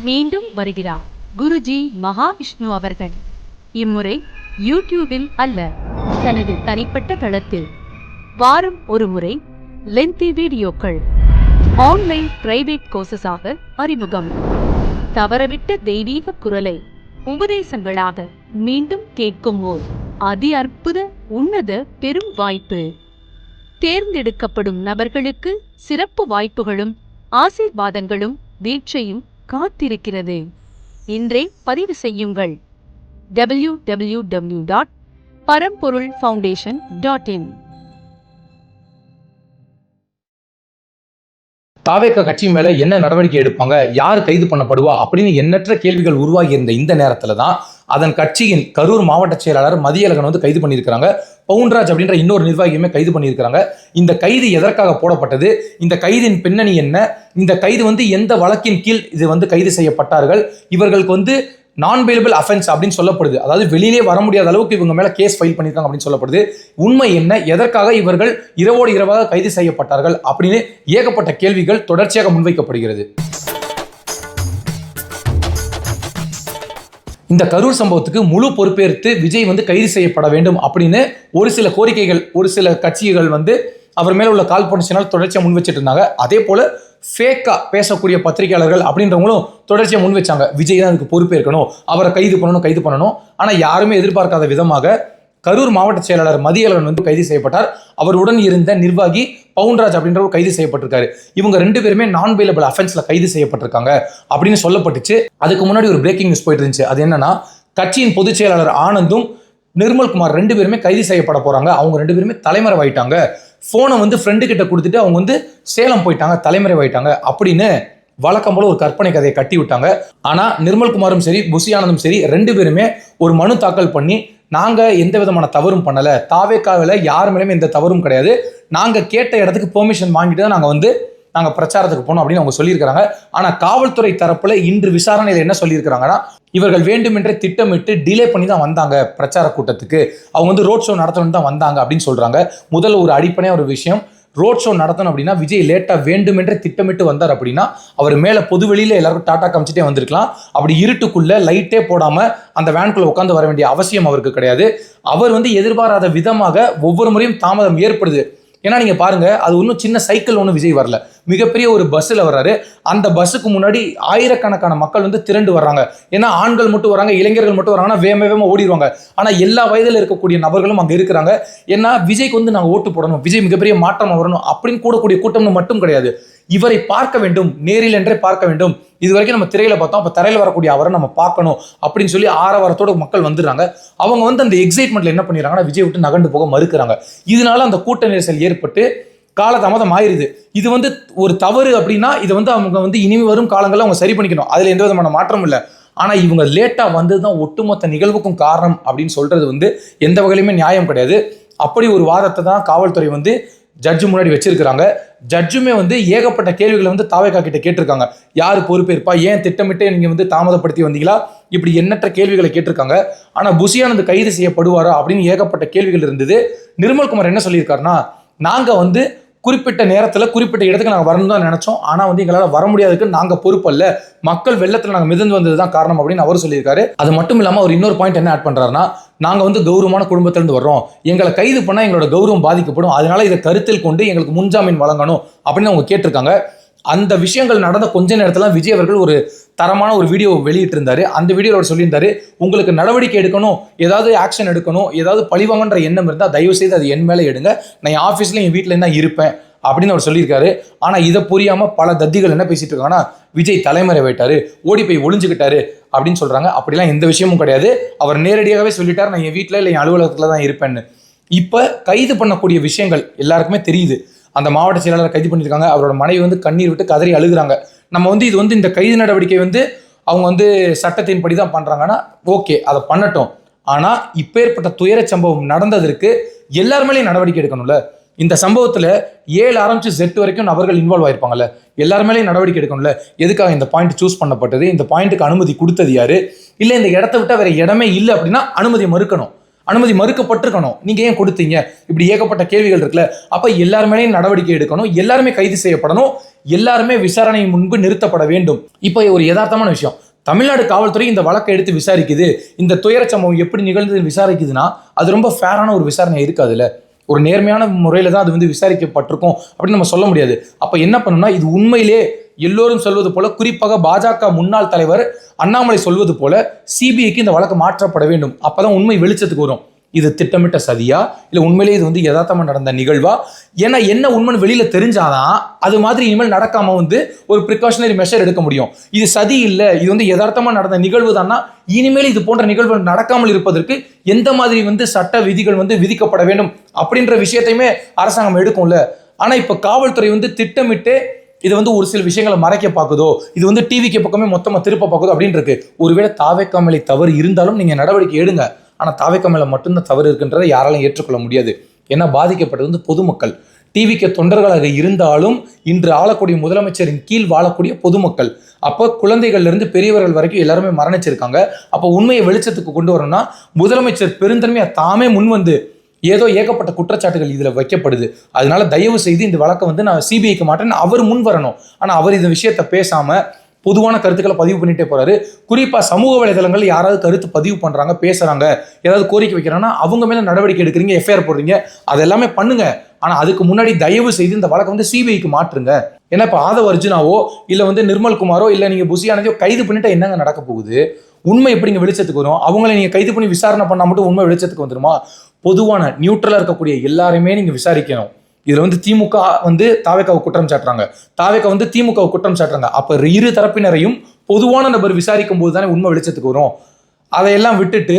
மீண்டும் வருகிறார் குருஜி மகாவிஷ்ணு அவர்கள். இம்முறை யூடியூபில் அல்ல, தனது தனிப்பட்ட தளத்தில் வாரம் ஒரு முறை லென்த்தி வீடியோக்கள், ஆன்லைன் பிரைவேட் கோர்சஸாக அறிமுகம். தவறவிட்ட தெய்வீக குரலை உபதேசங்களாக மீண்டும் கேட்கும் ஓர் அதி அற்புத உன்னத பெரும் வாய்ப்பு. தேர்ந்தெடுக்கப்படும் நபர்களுக்கு சிறப்பு வாய்ப்புகளும் ஆசீர்வாதங்களும் வீழ்ச்சியும் காத்திருக்கிறது. இன்றே பதிவு செய்யுங்கள். www.parampurulfoundation.in. தாவேகா கட்சி மேல என்ன நடவடிக்கை எடுப்பாங்க, யார் கைது பண்ணப்படுவா அப்படின்னு எண்ணற்ற கேள்விகள் உருவாகி இருந்த இந்த நேரத்துல தான் அதன் கட்சியின் கரூர் மாவட்ட செயலாளர் மதியழகன் வந்து கைது பண்ணியிருக்கிறாங்க. பவுன்ராஜ் அப்படின்ற இன்னொரு நிர்வாகியுமே கைது பண்ணியிருக்கிறாங்க. இந்த கைது எதற்காக போடப்பட்டது, இந்த கைதின் பின்னணி என்ன, இந்த கைது வந்து எந்த வழக்கின் கீழ் இது வந்து கைது செய்யப்பட்டார்கள், இவர்களுக்கு வந்து நான் பெயிலபிள் அஃபென்ஸ் அப்படின்னு சொல்லப்படுது, அதாவது வெளியிலே வர முடியாத அளவுக்கு இவங்க மேல கேஸ் ஃபைல் பண்ணிருக்காங்க அப்படின்னு சொல்லப்படுது. உண்மை என்ன, எதற்காக இவர்கள் இரவோடு இரவாக கைது செய்யப்பட்டார்கள் அப்படின்னு ஏகப்பட்ட கேள்விகள் தொடர்ச்சியாக முன்வைக்கப்படுகிறது. இந்த கரூர் சம்பவத்துக்கு முழு பொறுப்பேற்று விஜய் வந்து கைது செய்யப்பட வேண்டும் அப்படின்னு ஒரு சில கோரிக்கைகள் ஒரு சில கட்சிகள் வந்து அவர் மேல உள்ள காழ்ப்புணர்ச்சியினால் தொடர்ச்சியாக முன் வச்சுட்டு இருந்தாங்க. அதே போல ஃபேக்கா பேசக்கூடிய பத்திரிகையாளர்கள் அப்படின்றவங்களும் தொடர்ச்சியாக முன் வச்சாங்க, விஜய் தான் அதுக்கு பொறுப்பேற்கணும், அவரை கைது பண்ணணும். ஆனால் யாருமே எதிர்பார்க்காத விதமாக கரூர் மாவட்ட செயலாளர் மதியழகன் வந்து கைது செய்யப்பட்டார். அவருடன் இருந்த நிர்வாகி பவுன்ராஜ் அப்படின்றவர் கைது செய்யப்பட்டிருக்காரு. இவங்க ரெண்டு பேருமே நான் பெயிலபிள் அஃபென்ஸ்ல கைது செய்யப்பட்டிருக்காங்க அப்படின்னு சொல்லப்பட்டுச்சு. அதுக்கு முன்னாடி ஒரு பிரேக்கிங் நியூஸ் போயிட்டு இருந்துச்சு. அது என்னன்னா, கட்சியின் பொதுச் செயலாளர் ஆனந்தும் நிர்மல்குமார் ரெண்டு பேருமே கைது செய்யப்பட போறாங்க. அவங்க ரெண்டு பேருமே தலைமறைவாயிட்டாங்க. போனை வந்து ஃப்ரெண்டு கிட்ட கொடுத்துட்டு அவங்க வந்து சேலம் போயிட்டாங்க, தலைமறைவாயிட்டாங்க அப்படின்னு வழக்கம் போல ஒரு கற்பனை கதையை கட்டி விட்டாங்க. ஆனா நிர்மல்குமாரும் சரி புசி ஆனந்தும் சரி ரெண்டு பேருமே ஒரு மனு தாக்கல் பண்ணி, நாங்க எந்த விதமான தவறும் பண்ணல, தாவேக்காவில் யார் மேலுமே எந்த தவறும் கிடையாது, நாங்க கேட்ட இடத்துக்கு பெர்மிஷன் வாங்கிட்டு தான் நாங்க பிரச்சாரத்துக்கு போனோம் அப்படின்னு அவங்க சொல்லியிருக்காங்க. ஆனா காவல்துறை தரப்புல இன்று விசாரணையில் என்ன சொல்லியிருக்காங்கன்னா, இவர்கள் வேண்டுமென்றே திட்டமிட்டு டிலே பண்ணி தான் வந்தாங்க பிரச்சார கூட்டத்துக்கு, அவங்க வந்து ரோட் ஷோ நடத்தணும் தான் வந்தாங்க அப்படின்னு சொல்றாங்க. முதல்ல ஒரு அடிப்படையான ஒரு விஷயம், ரோட் ஷோ நடத்தணும் அப்படின்னா விஜய் லேட்டா வேண்டுமென்றே திட்டமிட்டு வந்தார் அப்படின்னா அவர் மேல பொதுவெளியில எல்லாருக்கும் டாட்டா காமிச்சிட்டே வந்திருக்கலாம். அப்படி இருட்டுக்குள்ள லைட்டே போடாம அந்த வேனுக்குள்ள உட்காந்து வர வேண்டிய அவசியம் அவருக்கு கிடையாது. அவர் வந்து எதிர்பாராத விதமாக ஒவ்வொரு முறையும் தாமதம் ஏற்படுது. ஏன்னா நீங்க பாருங்க, அது ஒன்றும் சின்ன சைக்கிள் ஒன்றும் விஜய் வரல, மிகப்பெரிய ஒரு பஸ்ஸில் வர்றாரு. அந்த பஸ்ஸுக்கு முன்னாடி ஆயிரக்கணக்கான மக்கள் வந்து திரண்டு வர்றாங்க. ஏன்னா ஆண்கள் மட்டும் வராங்க, இளைஞர்கள் மட்டும் வராங்கன்னா வேகமாக ஓடிடுவாங்க. ஆனால் எல்லா வயதில் இருக்கக்கூடிய நபர்களும் அங்கே இருக்கிறாங்க. ஏன்னா விஜய்க்கு வந்து நாங்கள் ஓட்டு போடணும், விஜய் மிகப்பெரிய மாற்றம் வரணும் அப்படின்னு கூடக்கூடிய கூட்டம்னு மட்டும் கிடையாது, இவரை பார்க்க வேண்டும், நேரில் என்றே பார்க்க வேண்டும். இது வரைக்கும் நம்ம திரையில பார்த்தோம், அப்போ திரையில வரக்கூடிய அவரை நம்ம பார்க்கணும் அப்படின்னு சொல்லி ஆரவாரத்தோட மக்கள் வந்துடுறாங்க. அவங்க வந்து அந்த எக்ஸைட்மெண்ட்ல என்ன பண்ணிடுறாங்கன்னா விஜய் விட்டு நகண்டு போக மறுக்கிறாங்க. இதனால அந்த கூட்ட நெரிசல் ஏற்பட்டு காலதாமதம் ஆயிருது. இது வந்து ஒரு தவறு அப்படின்னா இதை வந்து அவங்க வந்து இனிமே வரும் காலங்களில் அவங்க சரி பண்ணிக்கணும், அதுல எந்த விதமான மாற்றமும் இல்லை. ஆனா இவங்க லேட்டா வந்ததுதான் ஒட்டுமொத்த நிகழ்வுக்கும் காரணம் அப்படின்னு சொல்றது வந்து எந்த வகையிலுமே நியாயம் கிடையாது. அப்படி ஒரு வாதத்தை தான் காவல்துறை வந்து ஜட்ஜு முன்னாடி வச்சிருக்கிறாங்க. ஜட்ஜுமே வந்து ஏகப்பட்ட கேள்விகளை வந்து தாவேகா கிட்ட கேட்டிருக்காங்க. யார் பொறுப்பேற்பா, ஏன் திட்டமிட்டே நீங்க வந்து தாமதப்படுத்தி வந்தீங்களா, இப்படி எண்ணற்ற கேள்விகளை கேட்டிருக்காங்க. ஆனா புசி ஆனந்த் கைது செய்யப்படுவாரா அப்படின்னு ஏகப்பட்ட கேள்விகள் இருந்தது. நிர்மல்குமார் என்ன சொல்லியிருக்காருன்னா, நாங்க வந்து குறிப்பிட்ட நேரத்தில் குறிப்பிட்ட இடத்துக்கு நாங்கள் வரணும் தான் நினைச்சோம், ஆனால் வந்து எங்களால் வர முடியாதுக்கு நாங்கள் பொறுப்பல்ல, மக்கள் வெள்ளத்தில் நாங்கள் மிதந்து வந்தது தான் காரணம் அப்படின்னு அவர் சொல்லியிருக்காரு. அது மட்டும் இல்லாமல் அவர் இன்னொரு பாயிண்ட் என்ன ஆட் பண்ணுறாருன்னா, நாங்கள் வந்து கௌரவமான குடும்பத்திலிருந்து வர்றோம், எங்களை கைது பண்ணால் எங்களோட கௌரவம் பாதிக்கப்படும், அதனால இதை கருத்தில் கொண்டு எங்களுக்கு முன்ஜாமீன் வழங்கணும் அப்படின்னு அவங்க கேட்டிருக்காங்க. அந்த விஷயங்கள் நடந்த கொஞ்ச நேரத்தில் விஜய் அவர்கள் ஒரு தரமான ஒரு வீடியோ வெளியிட்டு இருந்தாரு. அந்த வீடியோவில் அவர் சொல்லியிருந்தாரு, உங்களுக்கு நடவடிக்கை எடுக்கணும், ஏதாவது ஆக்ஷன் எடுக்கணும், ஏதாவது பழிவாங்கன்ற எண்ணம் இருந்தால் தயவு செய்து அது என் மேலே எடுங்க, நான் என் ஆஃபீஸில் என் வீட்டில் தான் இருப்பேன் அப்படின்னு அவர் சொல்லியிருக்காரு. ஆனால் இதை புரியாமல் பல தத்திகள் என்ன பேசிட்டு இருக்காங்கன்னா, விஜய் தலைமறைவாயிட்டாரு, ஓடி போய் ஒளிஞ்சுக்கிட்டாரு அப்படின்னு சொல்றாங்க. அப்படிலாம் எந்த விஷயமும் கிடையாது. அவர் நேரடியாகவே சொல்லிட்டார், நான் என் வீட்டில் இல்லை என் அலுவலகத்தில் தான் இருப்பேன்னு. இப்போ கைது பண்ணக்கூடிய விஷயங்கள் எல்லாருக்குமே தெரியுது. அந்த மாவட்ட செயலாளர் கைது பண்ணியிருக்காங்க. அவரோட மனைவி வந்து கண்ணீர் விட்டு கதறி அழுகுறாங்க. நம்ம வந்து இது வந்து இந்த கைது நடவடிக்கை வந்து அவங்க வந்து சட்டத்தின்படி தான் பண்றாங்கன்னா ஓகே, அதை பண்ணட்டும். ஆனா இப்பேற்பட்ட துயர சம்பவம் நடந்ததற்கு எல்லார் மேலேயும் நடவடிக்கை எடுக்கணும்ல. இந்த சம்பவத்துல 7 ஆரம்பிச்சு Z வரைக்கும் நபர்கள் இன்வால்வ் ஆயிருப்பாங்கல்ல, எல்லார் மேலேயும் நடவடிக்கை எடுக்கணும்ல. எதுக்காக இந்த பாயிண்ட் சூஸ் பண்ணப்பட்டது, இந்த பாயிண்ட்டுக்கு அனுமதி கொடுத்தது யாரு, இல்லை இந்த இடத்த விட்டா வேற இடமே இல்லை அப்படின்னா அனுமதி மறுக்கணும், அனுமதி மறுக்கப்பட்டிருக்கணும், நீங்க ஏன் கொடுத்தீங்க, இப்படி ஏகப்பட்ட கேள்விகள் இருக்குல்ல. அப்ப எல்லாருமே நடவடிக்கை எடுக்கணும், எல்லாருமே கைது செய்யப்படணும். எல்லாருமே விசாரணை முன்பு நிறுத்தப்பட வேண்டும். இப்போ ஒரு யதார்த்தமான விஷயம், தமிழ்நாடு காவல்துறை இந்த வழக்கை எடுத்து விசாரிக்குது, இந்த துயர சம்பவம் எப்படி நிகழ்ந்தது விசாரிக்குதுன்னா அது ரொம்ப ஃபேரான ஒரு விசாரணை இருக்காதுல்ல. ஒரு நேர்மையான முறையில் தான் அது வந்து விசாரிக்கப்பட்டிருக்கும் அப்படின்னு நம்ம சொல்ல முடியாது. அப்போ என்ன பண்ணணும்னா, இது உண்மையிலே எல்லோரும் சொல்வது போல, குறிப்பாக பாஜக முன்னாள் தலைவர் அண்ணாமலை சொல்வது போல சிபிஐக்கு இந்த வழக்கு மாற்றப்பட வேண்டும். அப்பதான் உண்மை வெளிச்சத்துக்கு வரும். இது திட்டமிட்ட சதியா, இல்லை உண்மையிலேயே இது வந்து யதார்த்தமா நடந்த நிகழ்வா? ஏன்னா என்ன உண்மைன்னு வெளியில தெரிஞ்சாதான் அது மாதிரி இனிமேல் நடக்காம வந்து ஒரு ப்ரிகாஷனரி மெஷர் எடுக்க முடியும். இது சதி இல்லை, இது வந்து யதார்த்தமா நடந்த நிகழ்வு தானா, இனிமேல் இது போன்ற நிகழ்வுகள் நடக்காமல் இருப்பதற்கு எந்த மாதிரி வந்து சட்ட விதிகள் வந்து விதிக்கப்பட வேண்டும் அப்படின்ற விஷயத்தையுமே அரசாங்கம் எடுக்கும்ல. ஆனா இப்ப காவல்துறை வந்து திட்டமிட்டு இது வந்து ஒரு சில விஷயங்களை மறைக்க பார்க்குதோ, இது வந்து டிவிக்கு பக்கமே மொத்தமா திருப்ப பார்க்குதோ அப்படின்னு இருக்கு. ஒருவேளை தாவேக்கா மேலே தவறு இருந்தாலும் நீங்க நடவடிக்கை எடுங்க. ஆனா தாவேக்கா மேல மட்டும்தான் தவறு இருக்குன்றதை யாராலும் ஏற்றுக்கொள்ள முடியாது. ஏன்னா பாதிக்கப்பட்டது வந்து பொதுமக்கள். டிவிக்கு தொண்டர்களாக இருந்தாலும் இன்று ஆளக்கூடிய முதலமைச்சரின் கீழ் வாழக்கூடிய பொதுமக்கள். அப்போ குழந்தைகள்ல இருந்து பெரியவர்கள் வரைக்கும் எல்லாருமே மரணிச்சிருக்காங்க. அப்போ உண்மையை வெளிச்சத்துக்கு கொண்டு வரணும்னா முதலமைச்சர் பெருந்தன்மையா தாமே முன் வந்து, ஏதோ ஏகப்பட்ட குற்றச்சாட்டுகள் இதுல வைக்கப்படுது, அதனால தயவு செய்து இந்த வழக்கை வந்து நான் சிபிஐக்கு மாட்டேன்னு அவர் முன் வரணும். ஆனா அவர் இந்த விஷயத்த பேசாம பொதுவான கருத்துக்களை பதிவு பண்ணிட்டே போறாரு. குறிப்பா சமூக வலைதளங்கள் யாராவது கருத்து பதிவு பண்றாங்க, பேசுறாங்க, ஏதாவது கோரிக்கை வைக்கிறாங்கன்னா அவங்க மேல நடவடிக்கை எடுக்கிறீங்க, எஃப்ஐஆர் போடுறீங்க, அதெல்லாமே பண்ணுங்க. ஆனா அதுக்கு முன்னாடி தயவு செய்து இந்த வழக்கை வந்து சிபிஐக்கு மாற்றுங்க. ஏன்னா இப்ப ஆதவ் அர்ஜுனாவோ இல்ல வந்து நிர்மல் குமாரோ இல்ல நீங்க புசி ஆனந்தியோ கைது பண்ணிட்டா என்னங்க நடக்க போகுது? உண்மை எப்படிங்க வெளிச்சத்துக்கு வரும்? அவங்களை நீங்க கைது பண்ணி விசாரணை பண்ணா மட்டும் உண்மை வெளிச்சத்துக்கு வந்துருமா? பொதுவான நியூட்ரலா இருக்கக்கூடிய எல்லாருமே நீங்க விசாரிக்கணும். இதுல வந்து திமுக வந்து தாவேக்காவை குற்றம் சாட்டுறாங்க, தாவேக்கா வந்து திமுக குற்றம் சாட்டுறாங்க. அப்ப இரு தரப்பினரையும் பொதுவான நபர் விசாரிக்கும் போது தானே உண்மை வெளிச்சத்துக்கு வரும். அதையெல்லாம் விட்டுட்டு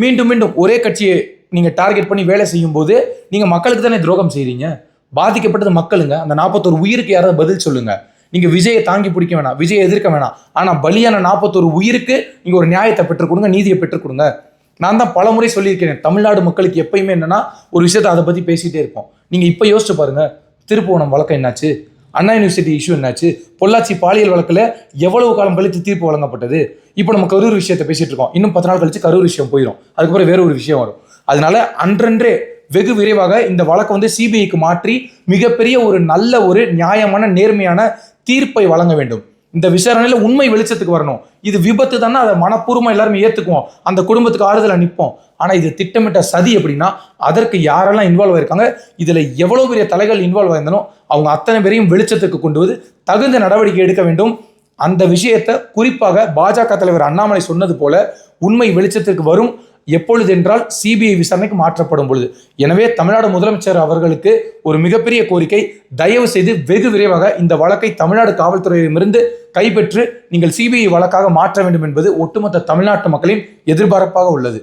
மீண்டும் மீண்டும் ஒரே கட்சியை நீங்க டார்கெட் பண்ணி வேலை செய்யும் போது நீங்க மக்களுக்கு தானே துரோகம் செய்றீங்க. பாதிக்கப்பட்டது மக்களுங்க. அந்த 41 உயிருக்கு யாராவது பதில் சொல்லுங்க. நீங்க விஜயை தாங்கி பிடிக்க வேணாம், விஜயை எதிர்க்க வேணாம், ஆனா பலியான 41 உயிருக்கு நீங்க ஒரு நியாயத்தை பெற்றுக் கொடுங்க, நீதியை பெற்றுக் கொடுங்க. நான் தான் பல முறை சொல்லியிருக்கிறேன், தமிழ்நாடு மக்களுக்கு எப்பயுமே என்னன்னா ஒரு விஷயத்தை அதை பத்தி பேசிட்டே இருப்போம். நீங்க இப்ப யோசிச்சு பாருங்க, திருப்புவனம் வழக்கம் என்னாச்சு, அண்ணா யூனிவர்சிட்டி இஷ்யூ என்னாச்சு, பொள்ளாச்சி பாலியல் வழக்குல எவ்வளவு காலம் கழித்து தீர்ப்பு வழங்கப்பட்டது. இப்போ நம்ம கரூர் விஷயத்தை பேசிட்டு இருக்கோம், இன்னும் 10 நாள் கழிச்சு கரூர் விஷயம் போயிடும், அதுக்கப்புறம் வேற ஒரு விஷயம் வரும். அதனால அன்றன்றே வெகு விரைவாக இந்த வழக்கை வந்து சிபிஐக்கு மாற்றி மிகப்பெரிய ஒரு நல்ல ஒரு நியாயமான நேர்மையான தீர்ப்பை வழங்க வேண்டும். இந்த விசாரணையில உண்மை வெளிச்சத்துக்கு வரணும். இது விபத்து தானே, அதை மனப்பூர்வமா எல்லாருமே ஏத்துக்குவோம், அந்த குடும்பத்துக்கு ஆறுதலா நிற்போம். ஆனா இது திட்டமிட்ட சதி அப்படின்னா அதற்கு யாரெல்லாம் இன்வால்வ் ஆயிருக்காங்க, இதுல எவ்வளவு பெரிய தலைகள் இன்வால்வ் ஆயிருந்தாலும் அவங்க அத்தனை பேரையும் வெளிச்சத்துக்கு கொண்டு வந்து தகுந்த நடவடிக்கை எடுக்க வேண்டும். அந்த விஷயத்தை குறிப்பாக பாஜக தலைவர் அண்ணாமலை சொன்னது போல உண்மை வெளிச்சத்திற்கு வரும் எப்பொழுது என்றால் சிபிஐ விசாரணைக்கு மாற்றப்படும் பொழுது. எனவே தமிழ்நாடு முதலமைச்சர் அவர்களுக்கு ஒரு மிகப்பெரிய கோரிக்கை, தயவு செய்து வெகு விரைவாக இந்த வழக்கை தமிழ்நாடு காவல்துறையிடமிருந்து கைப்பற்று நீங்கள் சிபிஐ வழக்காக மாற்ற வேண்டும் என்பது ஒட்டுமொத்த தமிழ்நாட்டு மக்களின் எதிர்பார்ப்பாக உள்ளது.